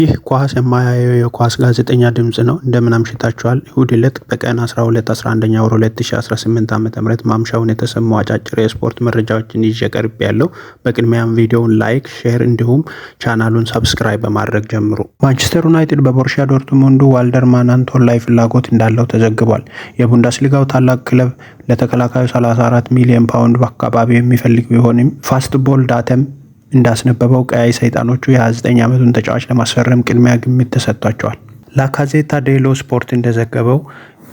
ይህ ኳስ የማያየው የኳስ ጋዜጠኛ ድምጽ ነው። እንደምን አምሽታችኋል። እሁድ ዕለት በቀን 12/11 ወር 2018 ዓ.ም ማምሻውን የተሰሙ አጫጭር የስፖርት መረጃዎችን ይዤ ቀርቤያለሁ። በቅድሚያም ቪዲዮውን ላይክ፣ ሼር እንዲሁም ቻናሉን ሰብስክራይብ በማድረግ ጀምሩ። ማንቸስተር ዩናይትድ በቦሩሲያ ዶርትሙንዱ ዋልደርማን አንቶን ላይ ፍላጎት እንዳለው ተዘግቧል። የቡንደስሊጋው ታላቅ ክለብ ለተከላካዩ 34 ሚሊዮን ፓውንድ በአካባቢው የሚፈልግ ቢሆንም ፋስትቦል ዳተም እንዳስነበበው ቀያይ ሰይጣኖቹ የ29 ዓመቱን ተጫዋች ለማስፈረም ቅድሚያ ግምት ተሰጥቷቸዋል። ላካዜታ ዴሎ ስፖርት እንደዘገበው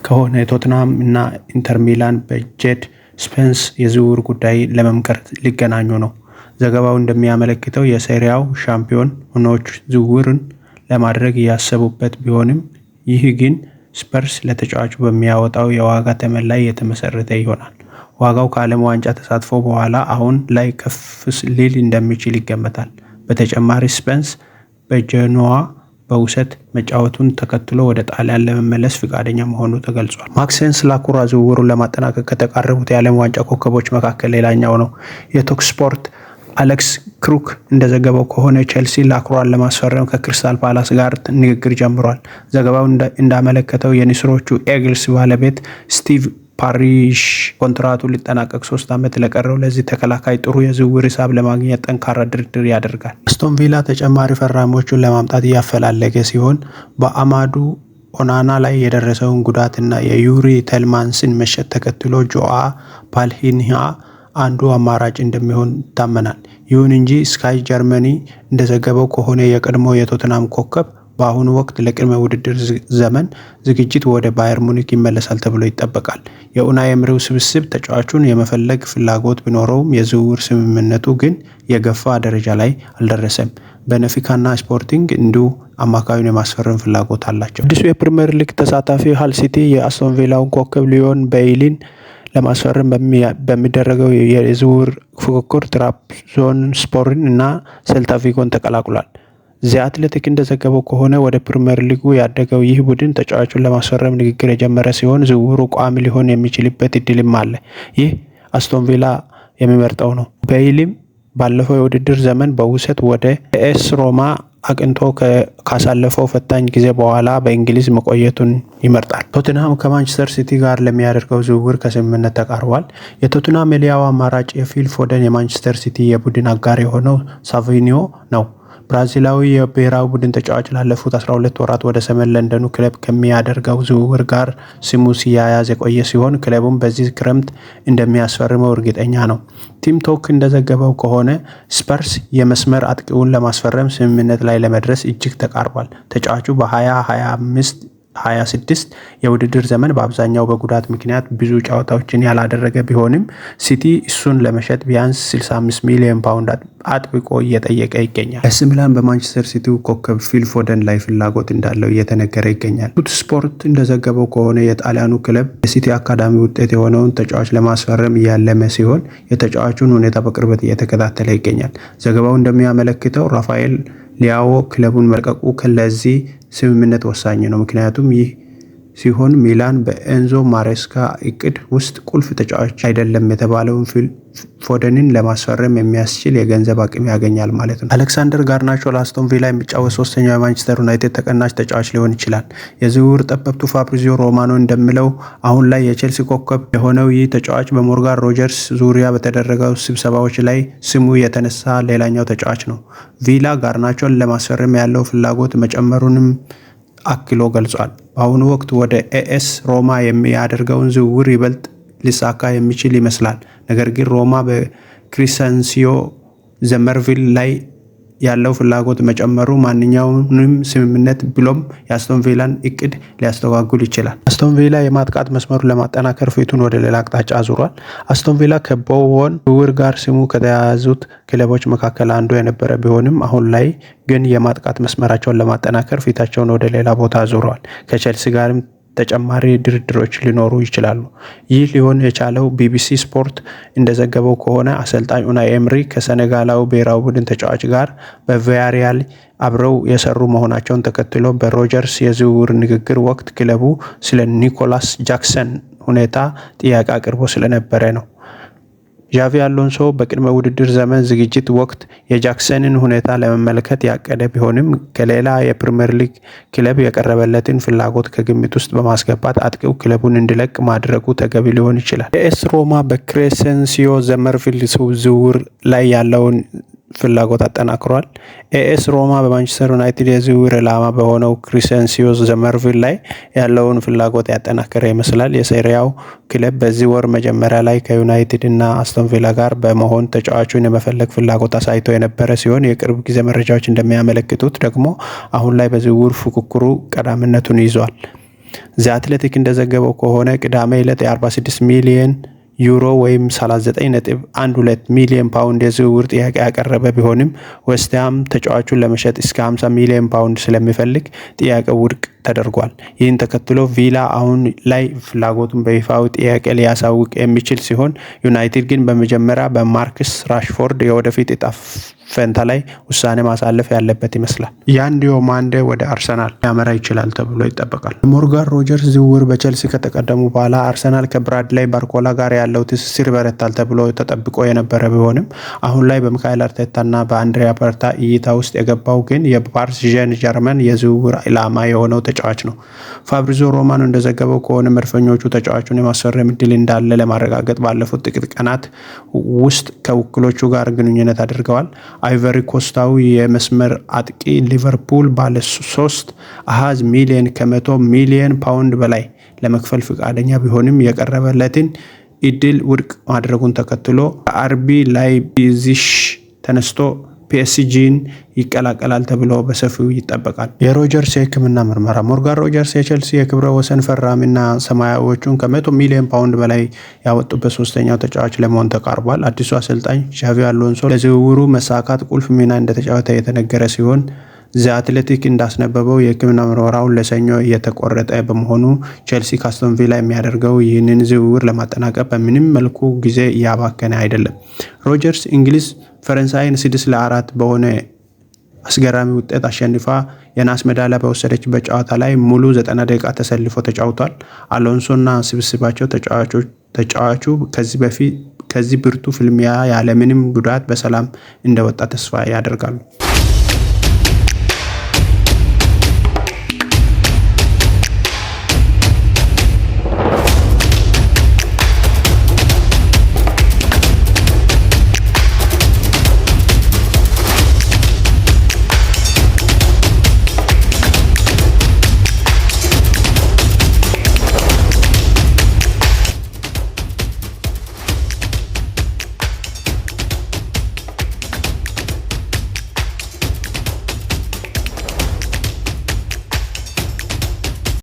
ከሆነ ቶትንሃም እና ኢንተር ሚላን በጄድ ስፔንስ የዝውውር ጉዳይ ለመምከር ሊገናኙ ነው። ዘገባው እንደሚያመለክተው የሴሪያው ሻምፒዮን ሆኖች ዝውውርን ለማድረግ እያሰቡበት ቢሆንም ይህ ግን ስፐርስ ለተጫዋቹ በሚያወጣው የዋጋ ተመን ላይ የተመሰረተ ይሆናል። ዋጋው ከዓለም ዋንጫ ተሳትፎ በኋላ አሁን ላይ ከፍ ሊል እንደሚችል ይገመታል። በተጨማሪ ስፔንስ በጀኖዋ በውሰት መጫወቱን ተከትሎ ወደ ጣሊያን ለመመለስ ፈቃደኛ መሆኑ ተገልጿል። ማክሴንስ ላኩራ ዝውውሩን ለማጠናቀቅ ከተቃረቡት የዓለም ዋንጫ ኮከቦች መካከል ሌላኛው ነው። የቶክ ስፖርት አሌክስ ክሩክ እንደዘገበው ከሆነ ቼልሲ ላኩራን ለማስፈረም ከክሪስታል ፓላስ ጋር ንግግር ጀምሯል። ዘገባው እንዳመለከተው የንስሮቹ ኤግልስ ባለቤት ስቲቭ ፓሪሽ ኮንትራቱ ሊጠናቀቅ 3 ዓመት ለቀረው ለዚህ ተከላካይ ጥሩ የዝውውር ሂሳብ ለማግኘት ጠንካራ ድርድር ያደርጋል። አስቶን ቪላ ተጨማሪ ፈራሚዎቹን ለማምጣት እያፈላለገ ሲሆን በአማዱ ኦናና ላይ የደረሰውን ጉዳትና የዩሪ ቴልማንስን መሸጥ ተከትሎ ጆአ ፓልሂንሃ አንዱ አማራጭ እንደሚሆን ይታመናል። ይሁን እንጂ ስካይ ጀርመኒ እንደዘገበው ከሆነ የቀድሞ የቶትናም ኮከብ በአሁኑ ወቅት ለቅድመ ውድድር ዘመን ዝግጅት ወደ ባየር ሙኒክ ይመለሳል ተብሎ ይጠበቃል። የኡናይ ኤምሪው ስብስብ ተጫዋቹን የመፈለግ ፍላጎት ቢኖረውም የዝውውር ስምምነቱ ግን የገፋ ደረጃ ላይ አልደረሰም። በነፊካና ስፖርቲንግ እንዲሁ አማካዩን የማስፈረም ፍላጎት አላቸው። አዲሱ የፕሪሚየር ሊግ ተሳታፊ ሃል ሲቲ የአስቶን ቪላውን ኮከብ ሊዮን ቤይሊን ለማስፈረም በሚደረገው የዝውውር ፉክክር ትራብዞንስፖርን እና ሴልታ ቪጎን ተቀላቅሏል። ዚ አትሌቲክ እንደዘገበው ከሆነ ወደ ፕሪሚየር ሊጉ ያደገው ይህ ቡድን ተጫዋቹን ለማስፈረም ንግግር የጀመረ ሲሆን ዝውውሩ ቋሚ ሊሆን የሚችልበት እድልም አለ። ይህ አስቶን ቪላ የሚመርጠው ነው። ቤይሊም ባለፈው የውድድር ዘመን በውሰት ወደ ኤስ ሮማ አቅንቶ ካሳለፈው ፈታኝ ጊዜ በኋላ በእንግሊዝ መቆየቱን ይመርጣል። ቶትንሃም ከማንቸስተር ሲቲ ጋር ለሚያደርገው ዝውውር ከስምምነት ተቃርቧል። የቶትንሃም የሊያው አማራጭ የፊል ፎደን የማንቸስተር ሲቲ የቡድን አጋር የሆነው ሳቪኒዮ ነው። ብራዚላዊ የብሔራዊ ቡድን ተጫዋች ላለፉት 12 ወራት ወደ ሰሜን ለንደኑ ክለብ ከሚያደርገው ዝውውር ጋር ስሙ ሲያያዝ የቆየ ሲሆን ክለቡም በዚህ ክረምት እንደሚያስፈርመው እርግጠኛ ነው። ቲም ቶክ እንደዘገበው ከሆነ ስፐርስ የመስመር አጥቂውን ለማስፈረም ስምምነት ላይ ለመድረስ እጅግ ተቃርቧል። ተጫዋቹ በ2025-26 የውድድር ዘመን በአብዛኛው በጉዳት ምክንያት ብዙ ጨዋታዎችን ያላደረገ ቢሆንም ሲቲ እሱን ለመሸጥ ቢያንስ 65 ሚሊዮን ፓውንድ አጥብቆ እየጠየቀ ይገኛል። ኤሲ ሚላን በማንቸስተር ሲቲው ኮከብ ፊል ፎደን ላይ ፍላጎት እንዳለው እየተነገረ ይገኛል። ቱት ስፖርት እንደዘገበው ከሆነ የጣሊያኑ ክለብ የሲቲ አካዳሚ ውጤት የሆነውን ተጫዋች ለማስፈረም እያለመ ሲሆን የተጫዋቹን ሁኔታ በቅርበት እየተከታተለ ይገኛል። ዘገባው እንደሚያመለክተው ራፋኤል ሊያዎ ክለቡን መልቀቁ ለዚህ ስምምነት ወሳኝ ነው። ምክንያቱም ይህ ሲሆን ሚላን በኤንዞ ማሬስካ እቅድ ውስጥ ቁልፍ ተጫዋች አይደለም የተባለውን ፎደንን ለማስፈረም የሚያስችል የገንዘብ አቅም ያገኛል ማለት ነው። አሌክሳንደር ጋርናቾ ለአስቶን ቪላ የሚጫወት ሶስተኛው የማንቸስተር ዩናይትድ ተቀናሽ ተጫዋች ሊሆን ይችላል። የዝውውር ጠበብቱ ፋብሪዚዮ ሮማኖ እንደሚለው አሁን ላይ የቼልሲ ኮከብ የሆነው ይህ ተጫዋች በሞርጋን ሮጀርስ ዙሪያ በተደረገው ስብሰባዎች ላይ ስሙ የተነሳ ሌላኛው ተጫዋች ነው። ቪላ ጋርናቾን ለማስፈረም ያለው ፍላጎት መጨመሩንም አክሎ ገልጿል። በአሁኑ ወቅት ወደ ኤኤስ ሮማ የሚያደርገውን ዝውውር ይበልጥ ሊሳካ የሚችል ይመስላል። ነገር ግን ሮማ በክሪሰንሲዮ ዘመርቪል ላይ ያለው ፍላጎት መጨመሩ ማንኛውንም ስምምነት ብሎም የአስቶን ቪላን እቅድ ሊያስተጓጉል ይችላል። አስቶን ቪላ የማጥቃት መስመሩን ለማጠናከር ፊቱን ወደ ሌላ አቅጣጫ አዙሯል። አስቶን ቪላ ከቦወን ዝውውር ጋር ስሙ ከተያያዙት ክለቦች መካከል አንዱ የነበረ ቢሆንም አሁን ላይ ግን የማጥቃት መስመራቸውን ለማጠናከር ፊታቸውን ወደ ሌላ ቦታ አዙረዋል። ከቼልሲ ጋርም ተጨማሪ ድርድሮች ሊኖሩ ይችላሉ። ይህ ሊሆን የቻለው ቢቢሲ ስፖርት እንደዘገበው ከሆነ አሰልጣኝ ኡናይ ኤምሪ ከሴኔጋላዊ ብሔራዊ ቡድን ተጫዋች ጋር በቪያሪያል አብረው የሰሩ መሆናቸውን ተከትሎ በሮጀርስ የዝውውር ንግግር ወቅት ክለቡ ስለ ኒኮላስ ጃክሰን ሁኔታ ጥያቄ አቅርቦ ስለነበረ ነው። ዣቪ አሎንሶ በቅድመ ውድድር ዘመን ዝግጅት ወቅት የጃክሰንን ሁኔታ ለመመልከት ያቀደ ቢሆንም ከሌላ የፕሪምየር ሊግ ክለብ የቀረበለትን ፍላጎት ከግምት ውስጥ በማስገባት አጥቂው ክለቡን እንዲለቅ ማድረጉ ተገቢ ሊሆን ይችላል። ኤስ ሮማ በክሬሰንሲዮ ዘመርቪል ዝውውር ላይ ያለውን ፍላጎት አጠናክሯል። ኤስ ሮማ በማንቸስተር ዩናይትድ የዝውውር ኢላማ በሆነው ክሬሰንሲዮ ዘመርቪል ላይ ያለውን ፍላጎት ያጠናከረ ይመስላል። የሴሪያው ክለብ በዚህ ወር መጀመሪያ ላይ ከዩናይትድ እና አስቶን ቪላ ጋር በመሆን ተጫዋቹን የመፈለግ ፍላጎት አሳይቶ የነበረ ሲሆን የቅርብ ጊዜ መረጃዎች እንደሚያመለክቱት ደግሞ አሁን ላይ በዝውውር ፉክክሩ ቀዳሚነቱን ይዟል። ዘ አትሌቲክ እንደዘገበው ከሆነ ቅዳሜ ዕለት የ46 ሚሊዮን ዩሮ ወይም 39.12 ሚሊዮን ፓውንድ የዝውውር ጥያቄ ያቀረበ ቢሆንም ዌስትሃም ተጫዋቹን ለመሸጥ እስከ 50 ሚሊዮን ፓውንድ ስለሚፈልግ ጥያቄው ውድቅ ተደርጓል። ይህን ተከትሎ ቪላ አሁን ላይ ፍላጎቱን በይፋዊ ጥያቄ ሊያሳውቅ የሚችል ሲሆን ዩናይትድ ግን በመጀመሪያ በማርክስ ራሽፎርድ የወደፊት እጣ ፈንታ ላይ ውሳኔ ማሳለፍ ያለበት ይመስላል። ያን ዲዮማንዴ ወደ አርሰናል ሊያመራ ይችላል ተብሎ ይጠበቃል። ሞርጋን ሮጀርስ ዝውውር በቼልሲ ከተቀደሙ በኋላ አርሰናል ከብራድላይ ባርኮላ ጋር ያለው ትስስር ይበረታል ተብሎ ተጠብቆ የነበረ ቢሆንም አሁን ላይ በሚካኤል አርቴታና በአንድሪያ በርታ እይታ ውስጥ የገባው ግን የፓሪስ ሴን ዠርመን የዝውውር ኢላማ የሆነው ተጫዋች ነው። ፋብሪዞ ሮማኖ እንደዘገበው ከሆነ መድፈኞቹ ተጫዋቹን የማስፈረም ዕድል እንዳለ ለማረጋገጥ ባለፉት ጥቂት ቀናት ውስጥ ከውክሎቹ ጋር ግንኙነት አድርገዋል። አይቨሪ ኮስታዊ የመስመር አጥቂ ሊቨርፑል ባለ 3 አሃዝ ሚሊዮን ከ100 ሚሊዮን ፓውንድ በላይ ለመክፈል ፈቃደኛ ቢሆንም የቀረበለትን እድል ውድቅ ማድረጉን ተከትሎ ከአርቢ ላይፕዚግ ተነስቶ ፒኤስጂን ይቀላቀላል ተብሎ በሰፊው ይጠበቃል። የሮጀርስ የሕክምና ምርመራ ሞርጋን ሮጀርስ የቼልሲ የክብረ ወሰን ፈራሚና ሰማያዊዎቹን ከ100 ሚሊዮን ፓውንድ በላይ ያወጡበት ሶስተኛው ተጫዋች ለመሆን ተቃርቧል። አዲሱ አሰልጣኝ ዣቪ አሎንሶ ለዝውውሩ መሳካት ቁልፍ ሚና እንደተጫወተ የተነገረ ሲሆን ዘ አትሌቲክ እንዳስነበበው የሕክምና ምርመራውን ለሰኞ እየተቆረጠ በመሆኑ ቼልሲ ከአስቶን ቪላ የሚያደርገው ይህንን ዝውውር ለማጠናቀቅ በምንም መልኩ ጊዜ እያባከነ አይደለም። ሮጀርስ እንግሊዝ ፈረንሳይን 6-4 በሆነ አስገራሚ ውጤት አሸንፋ የናስ ሜዳሊያ በወሰደችበት ጨዋታ ላይ ሙሉ 90 ደቂቃ ተሰልፎ ተጫውቷል። አሎንሶና ስብስባቸው ተጫዋቹ ከዚህ ብርቱ ፍልሚያ ያለምንም ጉዳት በሰላም እንደወጣ ተስፋ ያደርጋሉ።